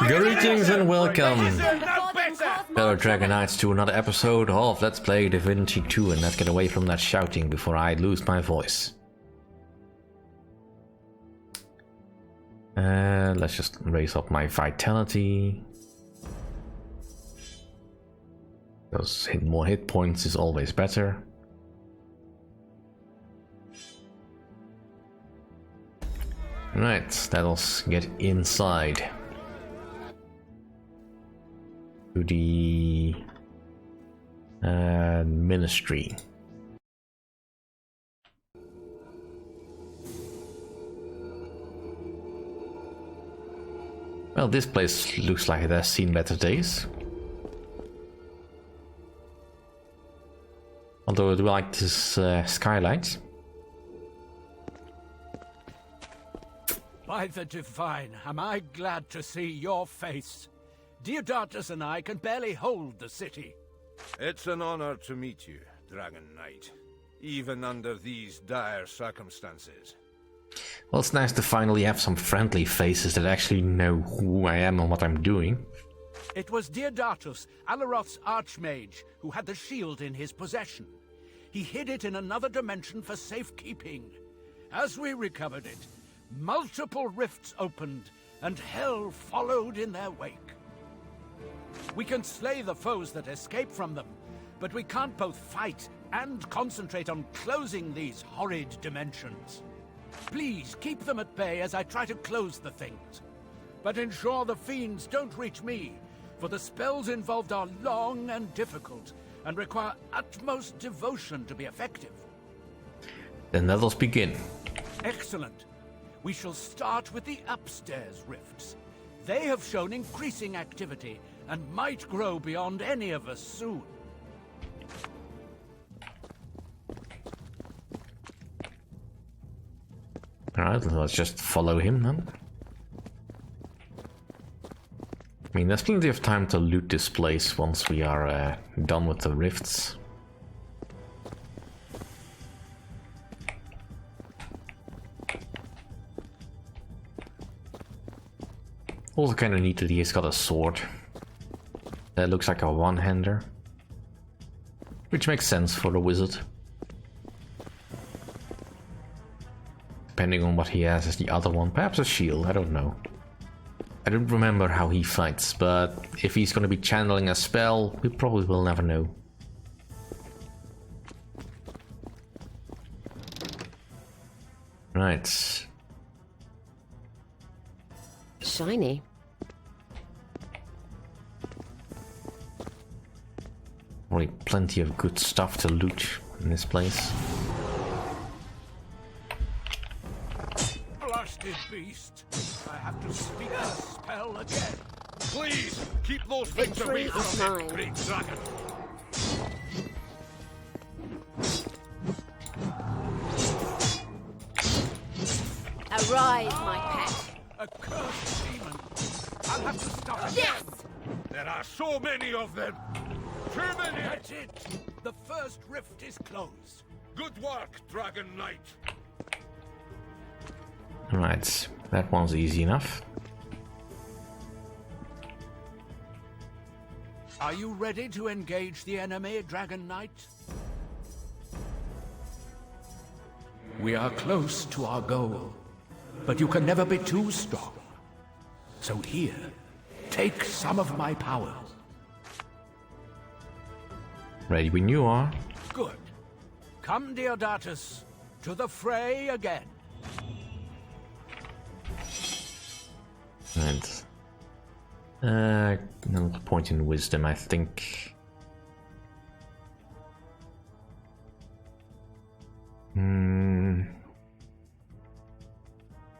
Greetings and welcome, fellow Dragon Knights, to another episode of Let's Play Divinity 2, and let's get away from that shouting before I lose my voice. Let's just raise up my vitality, because more hit points is always better. Right, let us get inside to the ministry. Well, this place looks like it has seen better days. Although I do like this skylight. By the Divine, am I glad to see your face. Diodatus and I can barely hold the city. It's an honor to meet you, Dragon Knight, even under these dire circumstances. Well, it's nice to finally have some friendly faces that actually know who I am and what I'm doing. It was Diodatus, Alaroth's archmage, who had the shield in his possession. He hid it in another dimension for safekeeping. As we recovered it, multiple rifts opened, and hell followed in their wake. We can slay the foes that escape from them, but we can't both fight and concentrate on closing these horrid dimensions. Please keep them at bay as I try to close the things. But ensure the fiends don't reach me, for the spells involved are long and difficult, and require utmost devotion to be effective. Then let us begin. Excellent. We shall start with the upstairs rifts. They have shown increasing activity and might grow beyond any of us soon. Alright, let's just follow him then. I mean, there's plenty of time to loot this place once we are done with the rifts. Also kind of neat that he's got a sword. That looks like a one-hander. Which makes sense for the wizard. Depending on what he has as the other one. Perhaps a shield, I don't know. I don't remember how he fights, but if he's gonna be channeling a spell, we probably will never know. Right. Shiny. Already plenty of good stuff to loot in this place. Blasted beast! I have to speak the spell again. Please, keep those things away Victory is from me, mine. great dragon. Arise, my pet. A cursed demon. I'll have to stop it. Yes! There are so many of them. Too many. That's it. The first rift is closed. Good work, Dragon Knight. Right, that one's easy enough. Are you ready to engage the enemy, Dragon Knight? We are close to our goal, but you can never be too strong. So here, take some of my powers. Ready when you are. Good. Come, Diodatus, to the fray again. And no point in wisdom, I think.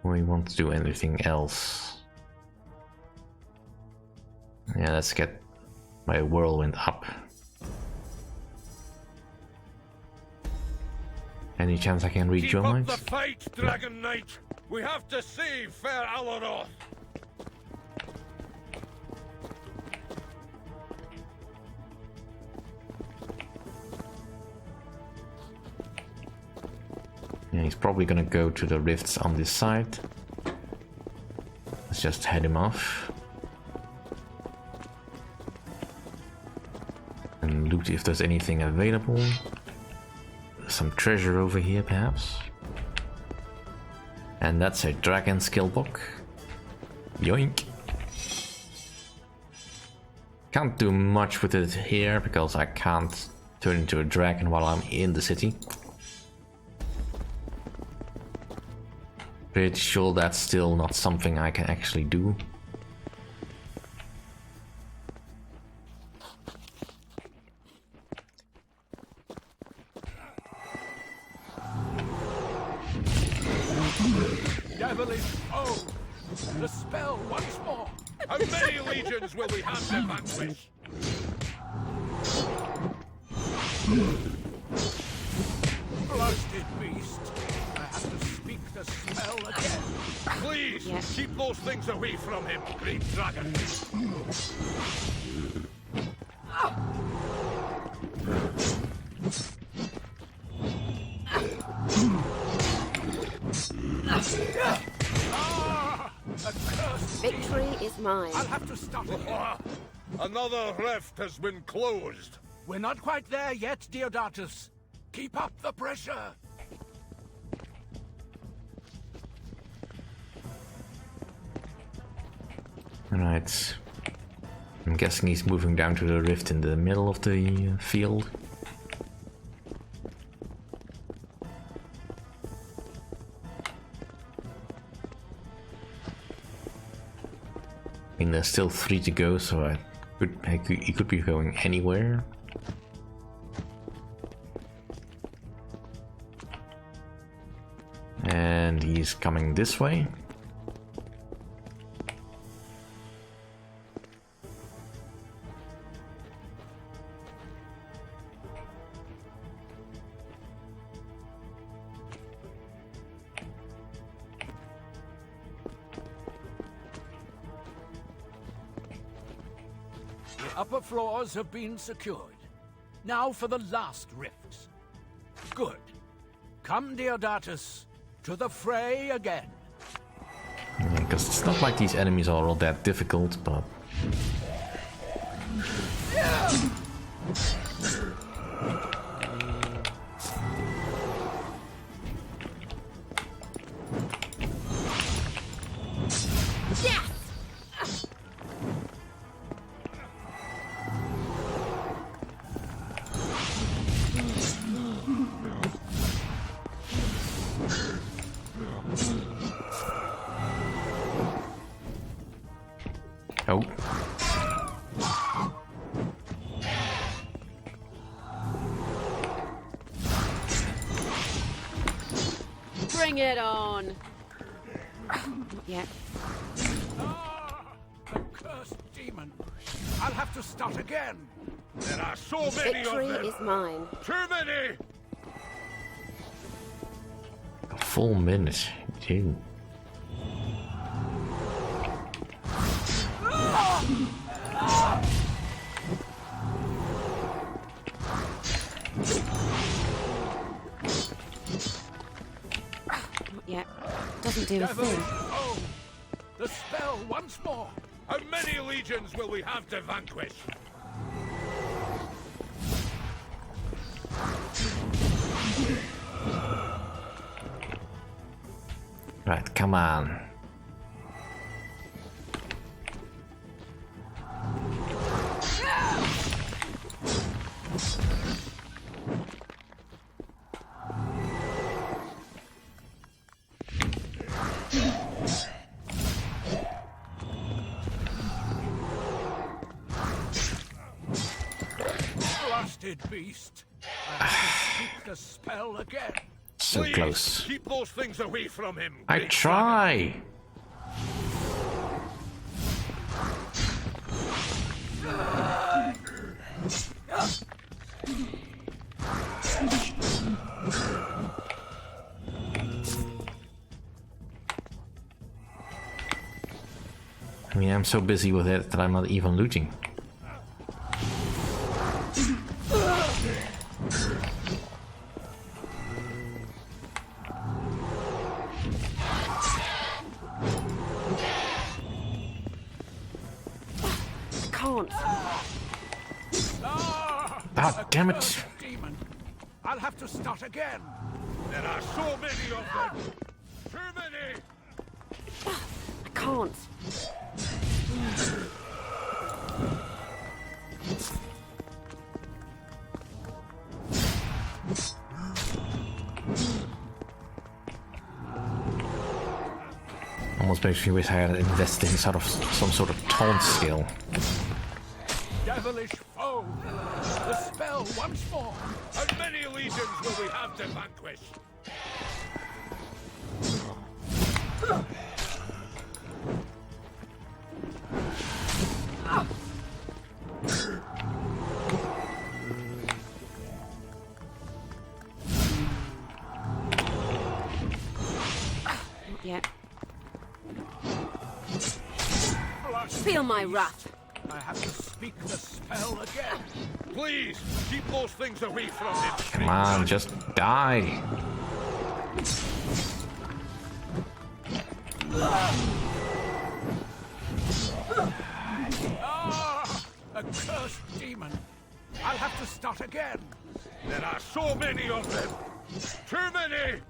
We want to do anything else. Yeah, let's get my whirlwind up. Any chance I can read Keep your up mind? the fight, Dragon Knight. We have to save fair Alaroth. Yeah, he's probably gonna go to the rifts on this side. Let's Let's just head him off. And loot if there's anything available. Some treasure over here, perhaps. And that's a dragon skill book. Yoink. Can't do much with it here because I can't turn into a dragon while I'm in the city. Pretty sure that's still not something I can actually do. Devilish foe! The spell once more! How many legions will we have to vanquish? Blasted beast! I have to speak the spell again. Please, Yes. keep those things away from him, great dragon. Accursed Victory is mine. I'll have to stop again. Another rift has been closed. We're not quite there yet, Deodatus. Keep up the pressure. Alright. I'm guessing he's moving down to the rift in the middle of the field. I mean, there's still 3 to go, so he could be going anywhere. And he's coming this way. The upper floors have been secured. Now for the last rifts. Good. Come, Deodatus, to the fray again. Because it's not like these enemies are all that difficult, but... Oh. Bring it on. Yeah. The cursed demon. I'll have to start again. There are so many Victory of them. is mine. Too many. A full minute. Dude. Yeah. Doesn't do a Devilish thing. foe! The spell once more. How many legions will we have to vanquish? Right, come on. Blasted beast. I have to speak the spell again. So Please, close. keep those things away from him. I great try. I mean, I'm so busy with it that I'm not even looting. can't. Ah, damn it! Demon. I'll have to start again. There are so many of them. Too many. I can't. Almost makes me wish I had invested in sort of some sort of taunt skill. Devilish foe. The spell once more. How many legions will we have to vanquish? Not yet. Feel my wrath. I have to speak the spell again. Please, keep those things away from him. Come on, just die. Ah, a cursed demon. I'll have to start again. There are so many of them. Too many.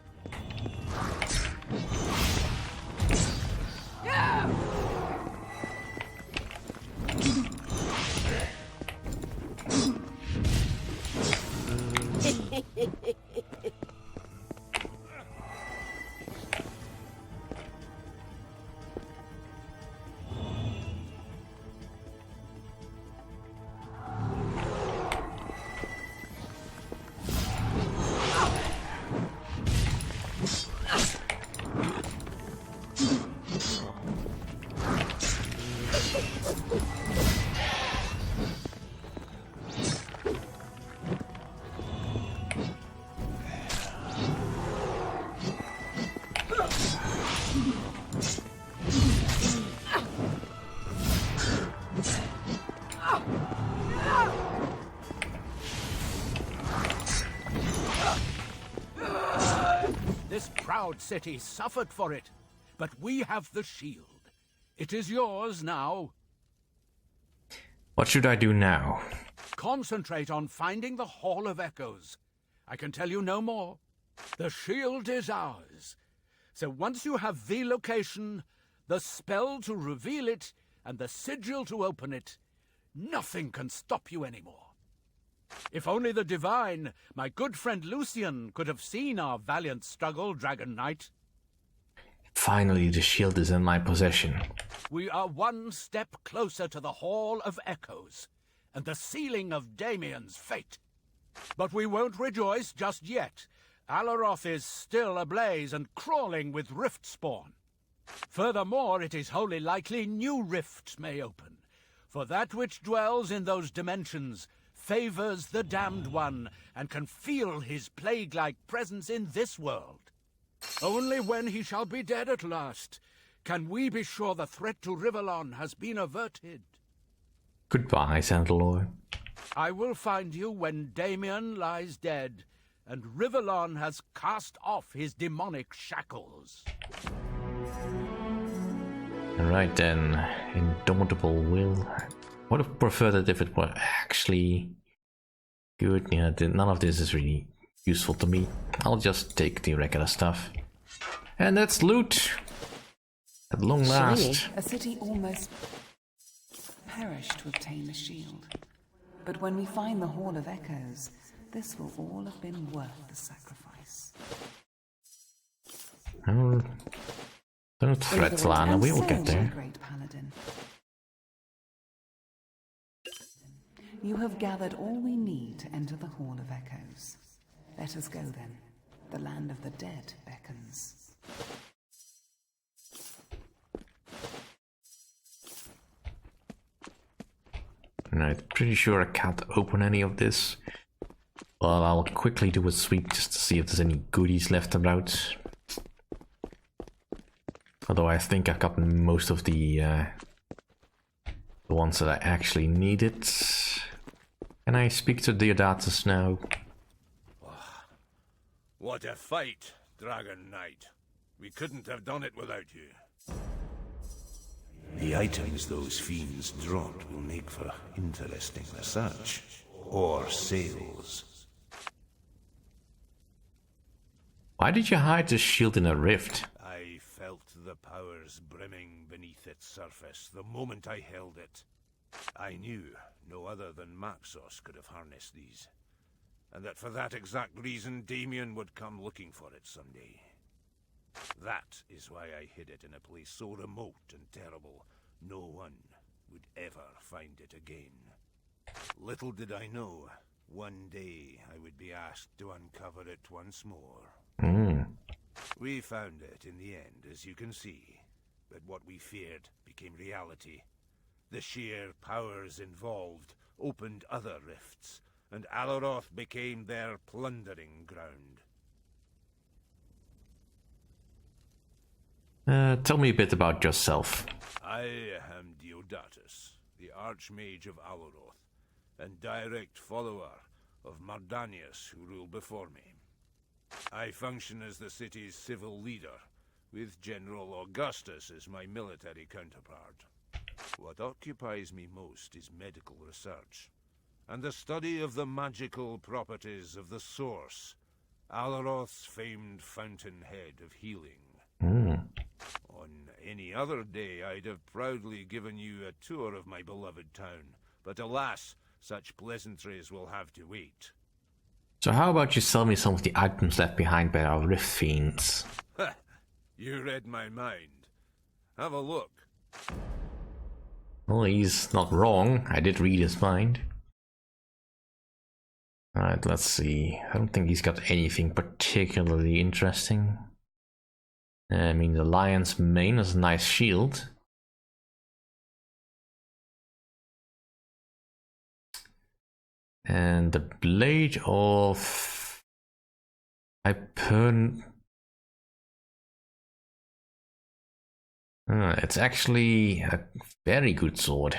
This proud city suffered for it, but we have the shield. It is yours now. What should I do now? Concentrate on finding the Hall of Echoes. I can tell you no more. The shield is ours. So once you have the location, the spell to reveal it, and the sigil to open it, nothing can stop you anymore. If only the Divine, my good friend Lucian, could have seen our valiant struggle, Dragon Knight. Finally, the shield is in my possession. We are one step closer to the Hall of Echoes, and the sealing of Damien's fate. But we won't rejoice just yet. Alaroth is still ablaze and crawling with rift spawn. Furthermore, it is wholly likely new rifts may open, for that which dwells in those dimensions favors the Damned One and can feel his plague-like presence in this world. Only when he shall be dead at last can we be sure the threat to Rivellon has been averted. Goodbye, Zandalor. I will find you when Damien lies dead and Rivellon has cast off his demonic shackles. Alright then, Indomitable Will. Would have preferred it if it were actually good. Yeah, none of this is really useful to me. I'll just take the regular stuff. And that's loot! At long last. A city almost perished to obtain the shield. But when we find the Hall of Echoes, this will all have been worth the sacrifice. Oh, don't threat, Lana. We will get there. Great Paladin. You have gathered all we need to enter the Hall of Echoes. Let us go then. The land of the dead beckons. Right, pretty sure I can't open any of this. Well, I'll quickly do a sweep just to see if there's any goodies left about. Although I think I got most of the ones that I actually needed. Can I speak to Deodatus now? What a fight, Dragon Knight. We couldn't have done it without you. The items those fiends dropped will make for interesting research. Or sales. Why did you hide the shield in a rift? I felt the powers brimming beneath its surface the moment I held it. I knew no other than Maxos could have harnessed these. And that for that exact reason, Damien would come looking for it someday. That is why I hid it in a place so remote and terrible, no one would ever find it again. Little did I know, one day I would be asked to uncover it once more. We found it in the end, as you can see. But what we feared became reality. The sheer powers involved opened other rifts, and Alaroth became their plundering ground. Tell me a bit about yourself. I am Diodatus, the Archmage of Alaroth, and direct follower of Mardanius, who ruled before me. I function as the city's civil leader, with General Augustus as my military counterpart. What occupies me most is medical research, and the study of the magical properties of the Source, Alaroth's famed fountainhead of healing. On any other day, I'd have proudly given you a tour of my beloved town, but alas, such pleasantries will have to wait. So how about you sell me some of the items left behind by our rift fiends? You read my mind. Have a look. Well, he's not wrong. I did read his mind. Alright, let's see. I don't think he's got anything particularly interesting. I mean, the lion's mane is a nice shield. And the blade of Hypern. It's actually a very good sword.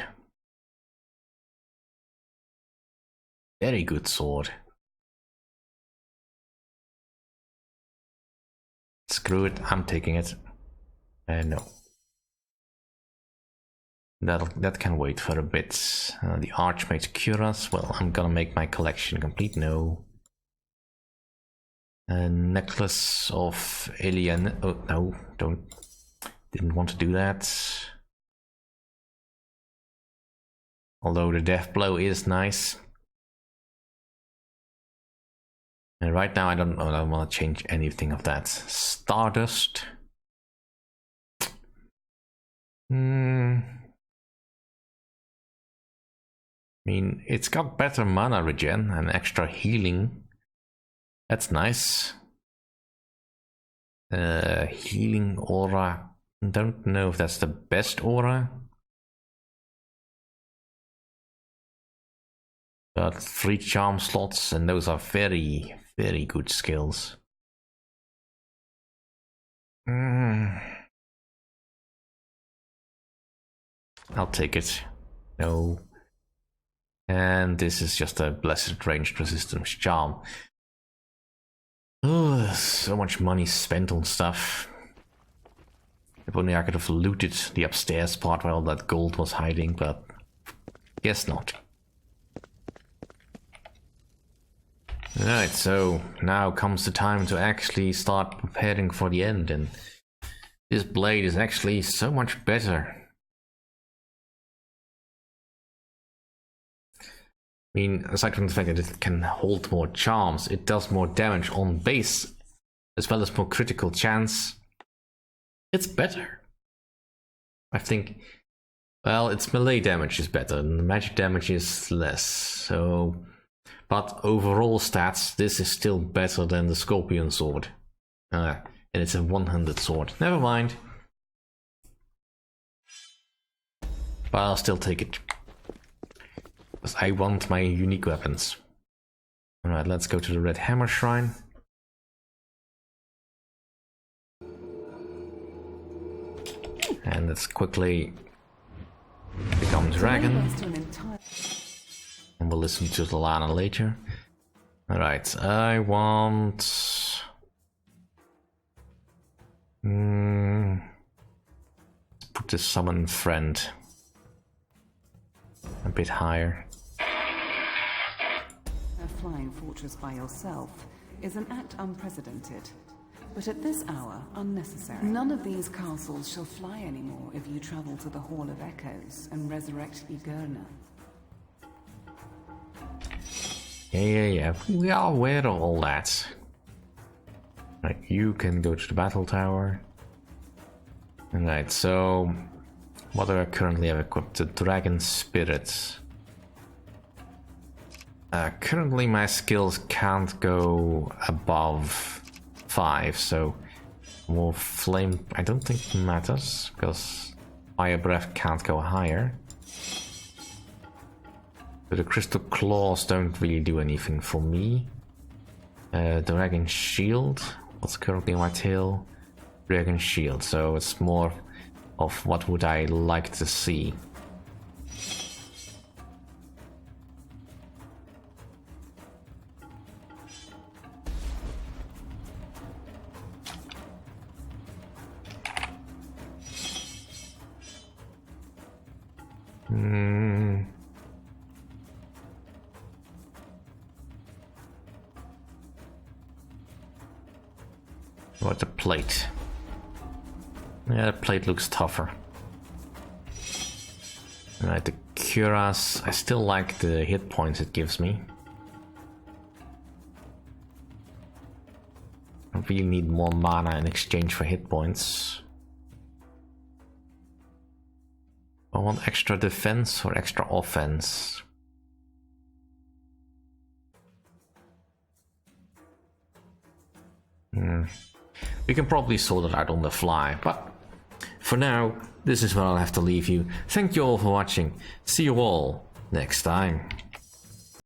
Very good sword. Screw it, I'm taking it. No. That can wait for a bit. The Archmage Cuirass. Well, I'm gonna make my collection complete. No. A necklace of alien. Oh no, didn't want to do that. Although the death blow is nice. And right now I don't want to change anything of that. Stardust. I mean, it's got better mana regen and extra healing. That's nice. Healing aura. Don't know if that's the best aura. But 3 charm slots, and those are very, very good skills. I'll take it. No. And this is just a blessed ranged resistance charm. Oh, so much money spent on stuff. If only I could have looted the upstairs part where all that gold was hiding, but guess not. Alright, so now comes the time to actually start preparing for the end, and this blade is actually so much better. I mean, aside from the fact that it can hold more charms, it does more damage on base, as well as more critical chance. It's better. I think, well, its melee damage is better, and the magic damage is less, so... But overall stats, this is still better than the Scorpion Sword. And it's a 100 sword. Never mind. But I'll still take it. Because I want my unique weapons. Alright, let's go to the Red Hammer Shrine. And let's quickly become dragon. And we'll listen to the Lana later. Alright, I want... put the summon friend a bit higher. A flying fortress by yourself is an act unprecedented, but at this hour, unnecessary. None of these castles shall fly anymore if you travel to the Hall of Echoes and resurrect Igurna. Yeah. We are aware of all that. Right, you can go to the battle tower. Alright, so what do I currently have equipped? The Dragon Spirits. Currently my skills can't go above 5, so more flame I don't think matters, because Fire Breath can't go higher. So the Crystal Claws don't really do anything for me. Dragon Shield, what's currently on my tail? Dragon Shield, so it's more of what would I like to see. What the plate? Yeah, the plate looks tougher. Alright, the cuirass. I still like the hit points it gives me. I really need more mana in exchange for hit points. I want extra defense or extra offense. We can probably sort it out on the fly, but for now, this is where I'll have to leave you. Thank you all for watching. See you all next time.